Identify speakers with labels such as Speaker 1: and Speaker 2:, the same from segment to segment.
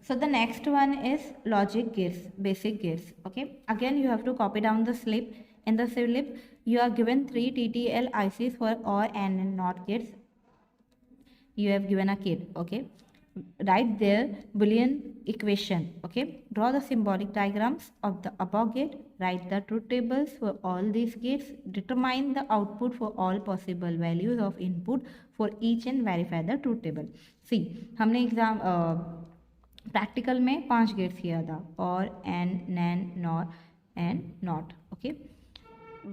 Speaker 1: So the next one is logic gates, basic gates. Okay, again you have to copy down the slip. In the slip you are given 3 TTL ICs for OR and NOT gates. You have given a kid. Okay, write their Boolean equation. Okay, draw the symbolic diagrams of the above gate, write the truth tables for all these gates, determine the output for all possible values of input for each and verify the truth table. See, हमने exam practical में 5 gates किया था, OR AND NAND NOR and NOT. Okay,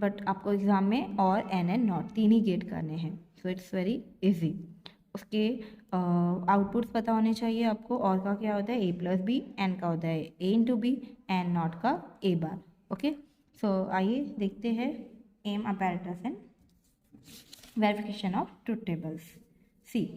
Speaker 1: but आपको exam में OR AND and NOT 3 ही gate करने हैं. So it's very easy. उसके आउटपुट्स पता होने चाहिए आपको. और का क्या होता है, ए प्लस बी, एन का होता है A into B, and NOT का ए बार. ओके, सो आइए देखते हैं एम apparatus एंड verification of truth tables. See,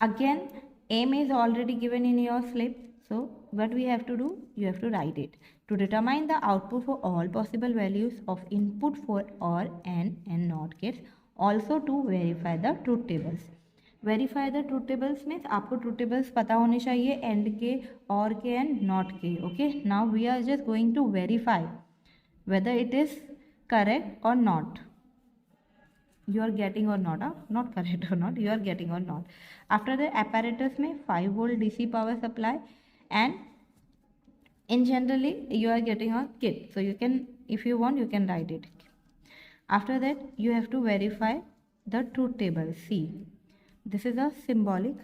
Speaker 1: again aim is already given in your slip. So what we have to do, you have to write it. To determine the output for all possible values of input for OR and NOT gates, also to verify the truth tables. Verify the truth tables means आपको truth tables पता होने चाहिए AND के, OR के and NOT के. Okay, now we are just going to verify whether it is correct or not. You are getting or not, not correct or not, you are getting or not. After the apparatus में 5 volt DC power supply, and in generally you are getting a kit, so you can, if you want, you can write it. After that you have to verify the truth table. See, this is a symbolic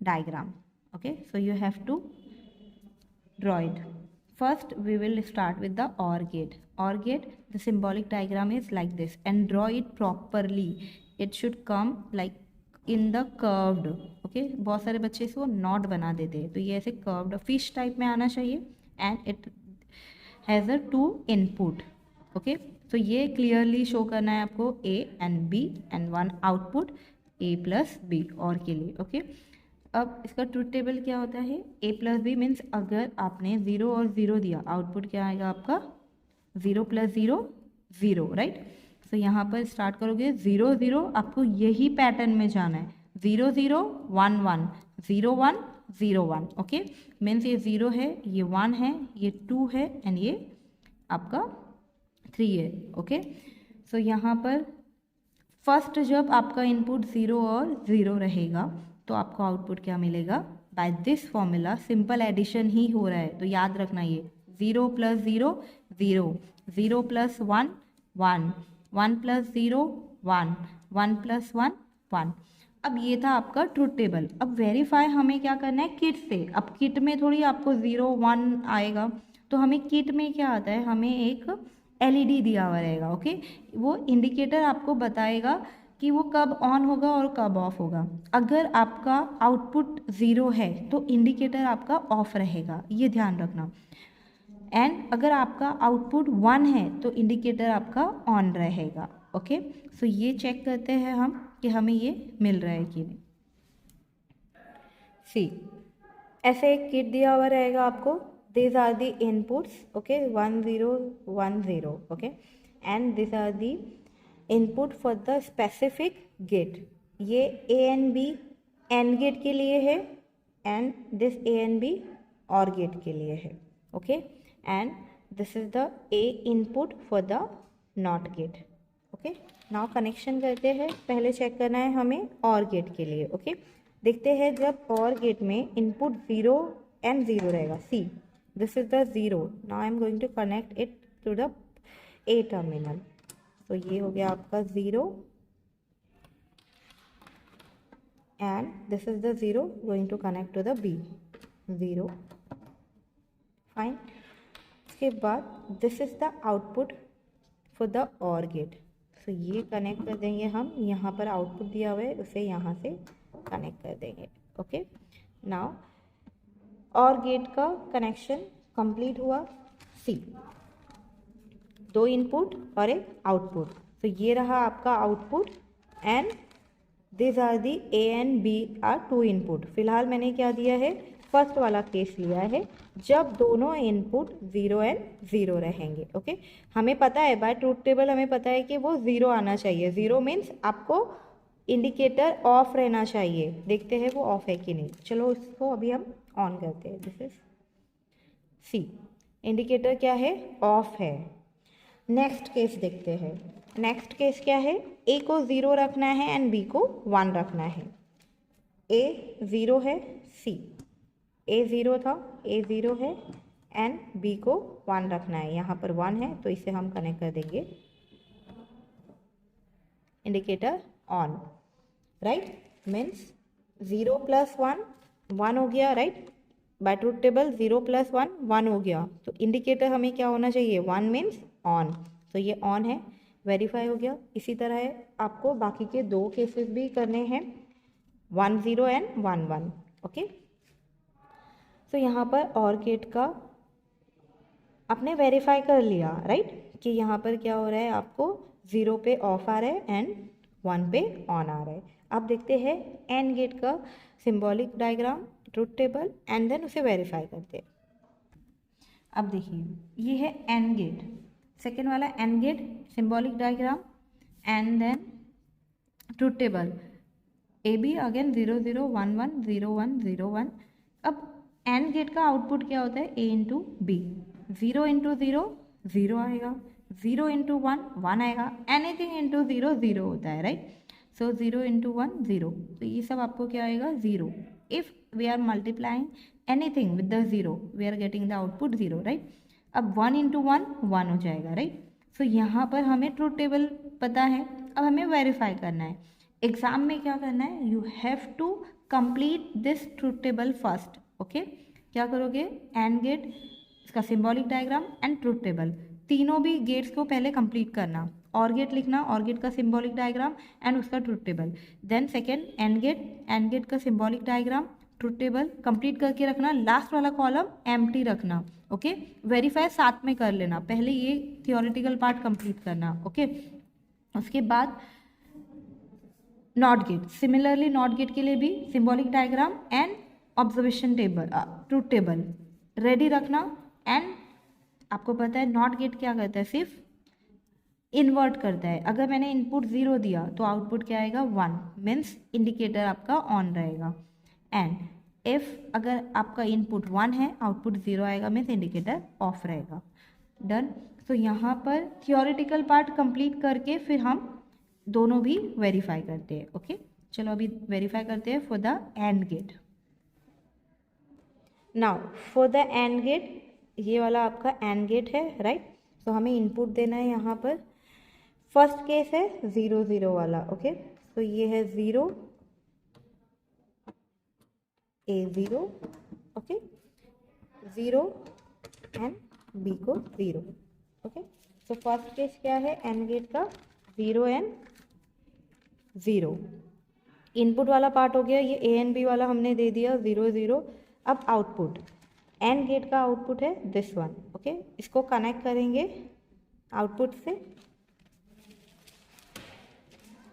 Speaker 1: diagram. Okay, so you have to draw it. First we will start with the OR gate. OR gate, the symbolic diagram is like this, and draw it properly. It should come like in the curved. Okay, बहुत सारे बच्चे इसको not बना देते हैं, तो ये ऐसे कर्व्ड फिश टाइप में आना चाहिए. And it has a 2 input. Okay, तो ये क्लियरली शो करना है आपको A and B and 1 output A plus B OR के लिए. ओके, अब इसका ट्रूथ टेबल क्या होता है, ए प्लस बी मीन्स अगर आपने 0 और 0 दिया, आउटपुट क्या आएगा आपका 0 प्लस 0 0. राइट, तो यहाँ पर स्टार्ट करोगे 0 0, आपको यही पैटर्न में जाना है. 0 0 1 1 0 1 0 1. ओके, मीन्स ये 0 है, ये 1 है, ये 2 है एंड ये आपका 3 है. ओके, सो यहाँ पर फर्स्ट जब आपका इनपुट 0 और 0 रहेगा तो आपको आउटपुट क्या मिलेगा, by this formula simple addition ही हो रहा है, तो याद रखना ये 0 प्लस 0 0, 0 प्लस 1 1, 1 प्लस 0 1, 1 प्लस 1 1. अब ये था आपका ट्रूथ टेबल. अब वेरीफाई हमें क्या करना है, किट से. अब किट में थोड़ी आपको 0 1 आएगा, तो हमें किट में क्या आता है, हमें एक LED दिया हुआ रहेगा. ओके, वो इंडिकेटर आपको बताएगा कि वो कब ऑन होगा और कब ऑफ होगा. अगर आपका आउटपुट 0 है तो इंडिकेटर आपका ऑफ रहेगा, ये ध्यान रखना. एंड अगर आपका आउटपुट 1 है तो इंडिकेटर आपका ऑन रहेगा. ओके, सो ये चेक करते हैं हम कि हमें ये मिल रहा है कि नहीं. सी, ऐसे एक किट दिया हुआ रहेगा आपको. these are the inputs. Okay, 1 0 1 0. Okay, and these are the input for the specific gate. ये A and B AND gate के लिए है, and this A and B OR gate के लिए है. Okay, and this is the A input for the NOT gate. Okay, now connection करते हैं. पहले चेक करना है हमें OR गेट के लिए. Okay, देखते हैं जब OR गेट में इनपुट 0 and 0 रहेगा. See, this is the 0. Now I am going to connect it to the A terminal. तो ये हो गया आपका 0 and this is the 0 going to connect to the B 0. Fine. इसके बाद this is the output for the OR gate. so ये connect कर देंगे हम. यहाँ पर आउटपुट दिया हुआ है, उसे यहाँ से कनेक्ट कर देंगे. ओके, नाउ OR गेट का कनेक्शन कंप्लीट हुआ. सी, 2 इनपुट और एक आउटपुट. तो ये रहा आपका output and this are the A and B are 2 input. फिलहाल मैंने क्या दिया है, फर्स्ट वाला केस लिया है जब दोनों इनपुट 0 and 0 रहेंगे. ओके, हमें पता है बाय ट्रूथ टेबल, हमें पता है कि वो 0 आना चाहिए. 0 मीन्स आपको इंडिकेटर ऑफ रहना चाहिए. देखते हैं वो ऑफ है कि नहीं. चलो इसको अभी हम ऑन करते हैं, दिस इज सी। इंडिकेटर क्या है, ऑफ है। नेक्स्ट केस देखते हैं। नेक्स्ट केस क्या है, ए को 0 रखना है एंड बी को 1 रखना है। ए 0 है, सी ए 0 था, ए 0 है एंड बी को 1 रखना है। यहाँ पर 1 है तो इसे हम कनेक्ट कर देंगे, इंडिकेटर ऑन, राइट। मीन्स 0 + 1 1 हो गया, राइट। बाय ट्रूथ टेबल 0 + 1 1 हो गया, तो इंडिकेटर हमें क्या होना चाहिए, 1 मीन्स ऑन, तो ये ऑन है, वेरीफाई हो गया। इसी तरह है, आपको बाकी के 2 केसेस भी करने हैं, 1 0 एंड 1 1, ओके। तो यहाँ पर और गेट का आपने वेरीफाई कर लिया, राइट, कि यहाँ पर क्या हो रहा है, आपको 0 पे ऑफ आ रहा है एंड 1 पे ऑन आ रहा है। अब देखते हैं एंड गेट का symbolic diagram, truth table, and then उसे वेरीफाई करते हैं। अब देखिए ये है एंड गेट, सेकेंड वाला AND gate, symbolic diagram and then truth table. A B again 0 0 1 1 0 1 0 1। अब एंड गेट का आउटपुट क्या होता है, ए इंटू बी। 0 इंटू 0 0 आएगा, 0 इंटू 1 1 आएगा, एनीथिंग इंटू 0 0 होता है, राइट। सो 0 इंटू 1 0, तो ये सब आपको क्या आएगा, 0। If we are multiplying anything with the 0 we are getting the output 0, right. अब 1 इंटू 1 1 हो जाएगा, राइट। सो यहाँ पर हमें ट्रूथ टेबल पता है, अब हमें वेरीफाई करना है। एग्जाम में क्या करना है, you have to complete this truth table first, okay. क्या करोगे, एंड गेट, इसका symbolic diagram and truth table, तीनों भी गेट्स को पहले कंप्लीट करना। और गेट लिखना, और गेट का सिंबॉलिक डायग्राम एंड उसका truth table, then second and gate का symbolic diagram, truth table complete करके रखना। लास्ट वाला कॉलम एम्प्टी रखना, ओके। वेरीफाई साथ में कर लेना, पहले ये थियोरेटिकल पार्ट कंप्लीट करना, ओके। उसके बाद not gate, similarly not gate के लिए भी symbolic diagram and observation table, truth table ready रखना। एंड आपको पता है नॉट गेट क्या करता है, सिर्फ इन्वर्ट करता है। अगर मैंने इनपुट 0 दिया तो आउटपुट क्या आएगा, 1, मीन्स इंडिकेटर आपका ऑन रहेगा। एंड इफ अगर आपका इनपुट 1 है, आउटपुट 0 आएगा, मीन्स इंडिकेटर ऑफ रहेगा। डन। तो यहाँ पर थियोरेटिकल पार्ट कंप्लीट करके फिर हम दोनों भी वेरीफाई करते हैं, ओके। चलो अभी वेरीफाई करते हैं for the AND gate. Now for the AND gate, ये वाला आपका एंड गेट है, राइट। तो हमें इनपुट देना है यहाँ पर। फर्स्ट केस है 0 0 वाला, ओके। तो ये है 0 A 0, ओके, 0 एंड B को 0, ओके। तो फर्स्ट केस क्या है एंड गेट का, 0 एंड 0। इनपुट वाला पार्ट हो गया, ये A एंड B वाला हमने दे दिया 0 0। अब आउटपुट, एंड गेट का आउटपुट है दिस वन, ओके। इसको कनेक्ट करेंगे आउटपुट से।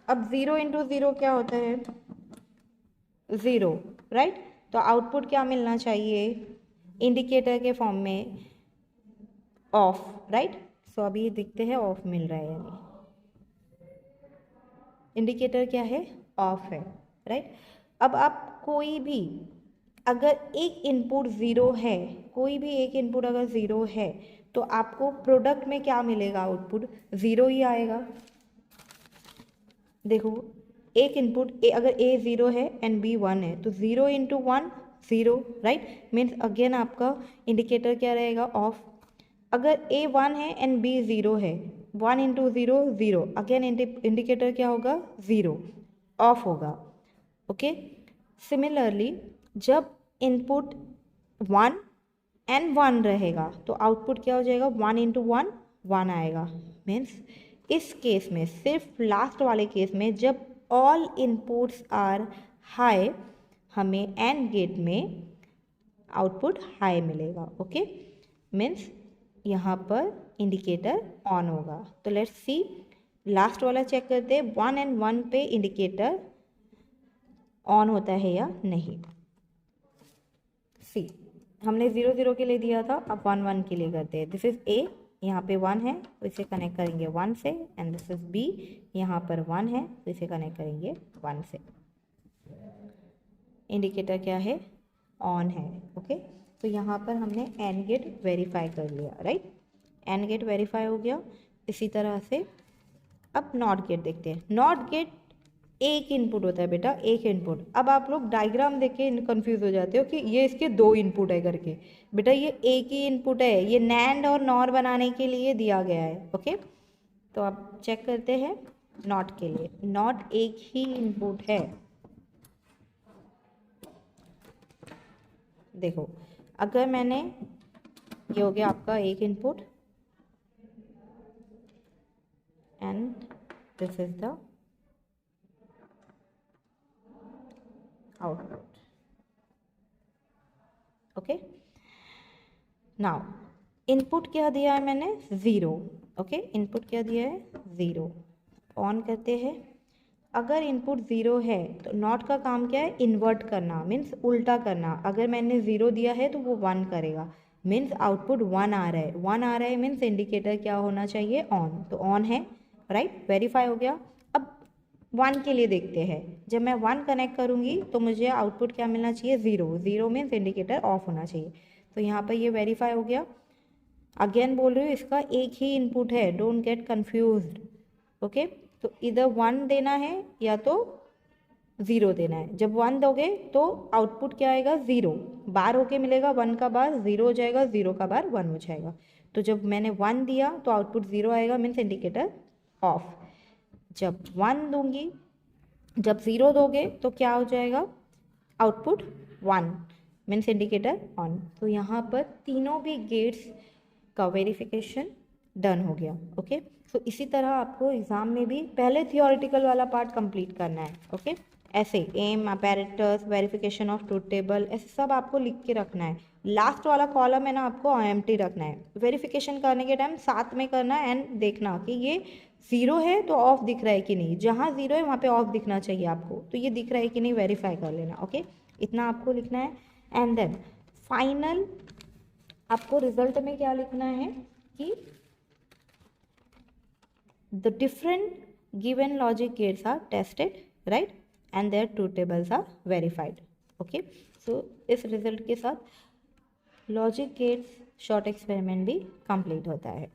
Speaker 1: अब 0 इंटू 0 क्या होता है, 0, राइट। तो आउटपुट क्या मिलना चाहिए, इंडिकेटर के फॉर्म में ऑफ, राइट। सो अभी देखते हैं ऑफ मिल रहा है यानी इंडिकेटर क्या है, ऑफ है, राइट। अब आप कोई भी अगर एक इनपुट 0 है, कोई भी एक इनपुट अगर 0 है तो आपको प्रोडक्ट में क्या मिलेगा, आउटपुट 0 ही आएगा। देखो एक इनपुट अगर A 0 है एंड B 1 है तो 0 इंटू 1 0, राइट। मीन्स अगेन आपका इंडिकेटर क्या रहेगा, ऑफ। अगर A 1 है एंड B 0 है, 1 इंटू 0 0, अगेन इंडिकेटर क्या होगा, 0, ऑफ होगा, ओके। सिमिलरली जब इनपुट 1 एंड 1 रहेगा तो आउटपुट क्या हो जाएगा, 1 इंटू 1 1 आएगा। मीन्स इस केस में, सिर्फ लास्ट वाले केस में, जब ऑल इनपुट्स आर हाई, हमें एंड गेट में आउटपुट हाई मिलेगा, ओके। मीन्स यहाँ पर इंडिकेटर ऑन होगा। तो लेट्स सी, लास्ट वाला चेक करते हैं, 1 एंड 1 पे इंडिकेटर ऑन होता है या नहीं। सी, हमने 0 0 के लिए दिया था, अब 1 1 के लिए करते हैं। दिस इज A, यहाँ पे 1 है तो इसे कनेक्ट करेंगे 1 से, एंड दिस इज B, यहाँ पर 1 है तो इसे कनेक्ट करेंगे 1 से। इंडिकेटर क्या है, ऑन है। ओके, तो यहाँ पर हमने एंड गेट वेरीफाई कर लिया, राइट। एंड गेट वेरीफाई हो गया। इसी तरह से अब नॉट गेट देखते हैं। नॉट गेट एक इनपुट होता है बेटा, एक इनपुट। अब आप लोग डायग्राम देख के कंफ्यूज हो जाते हो कि ये इसके दो इनपुट है करके। बेटा ये एक ही इनपुट है, ये नैंड और नॉर बनाने के लिए दिया गया है। ओके, तो आप चेक करते हैं नॉट के लिए। नॉट एक ही इनपुट है। देखो, अगर मैंने, ये हो गया आपका एक input and this is the output. Okay, now input क्या दिया है मैंने, 0। ओके, इनपुट क्या दिया है, 0। ऑन करते हैं। अगर इनपुट 0 है तो नॉट का काम क्या है, इन्वर्ट करना, मीन्स उल्टा करना। अगर मैंने 0 दिया है तो वो 1 करेगा, मीन्स आउटपुट 1 आ रहा है। 1 आ रहा है मीन्स इंडिकेटर क्या होना चाहिए, ऑन। तो ऑन है, राइट, वेरीफाई हो गया। अब 1 के लिए देखते हैं। जब मैं 1 कनेक्ट करूँगी तो मुझे आउटपुट क्या मिलना चाहिए, 0। 0 मीन्स इंडिकेटर ऑफ होना चाहिए। तो यहाँ पर ये वेरीफाई हो गया। अगेन बोल रही हूँ, इसका एक ही इनपुट है, डोंट गेट कन्फ्यूज्ड। ओके, तो इधर 1 देना है या तो 0 देना है। जब 1 दोगे तो आउटपुट क्या आएगा, 0 बार होके मिलेगा। 1 का बार 0 हो जाएगा, 0 का बार 1 हो जाएगा। तो जब मैंने 1 दिया तो आउटपुट 0 आएगा, मीन्स इंडिकेटर ऑफ। जब 1 दूंगी, जब 0 दोगे तो क्या हो जाएगा, आउटपुट 1, मीन्स इंडिकेटर ऑन। तो यहाँ पर तीनों भी गेट्स का वेरिफिकेशन डन हो गया। ओके, सो इसी तरह आपको एग्जाम में भी पहले थियोरेटिकल वाला पार्ट कंप्लीट करना है। ओके, ऐसे aim, apparatus, verification of truth table, ऐसे सब आपको लिख के रखना है। लास्ट वाला कॉलम है ना, आपको IMT रखना है। वेरिफिकेशन करने के टाइम साथ में करना है एंड देखना कि ये 0 है तो ऑफ दिख रहा है कि नहीं। जहाँ 0 है वहाँ पे ऑफ दिखना चाहिए आपको, तो ये दिख रहा है कि नहीं, वेरीफाई कर लेना। ओके, इतना आपको लिखना है। एंड देन फाइनल आपको रिजल्ट में क्या लिखना है कि the different given logic gates are tested, right, and their truth tables are verified. Okay, so इस रिजल्ट के साथ लॉजिक गेट्स शॉर्ट एक्सपेरिमेंट भी कंप्लीट होता है।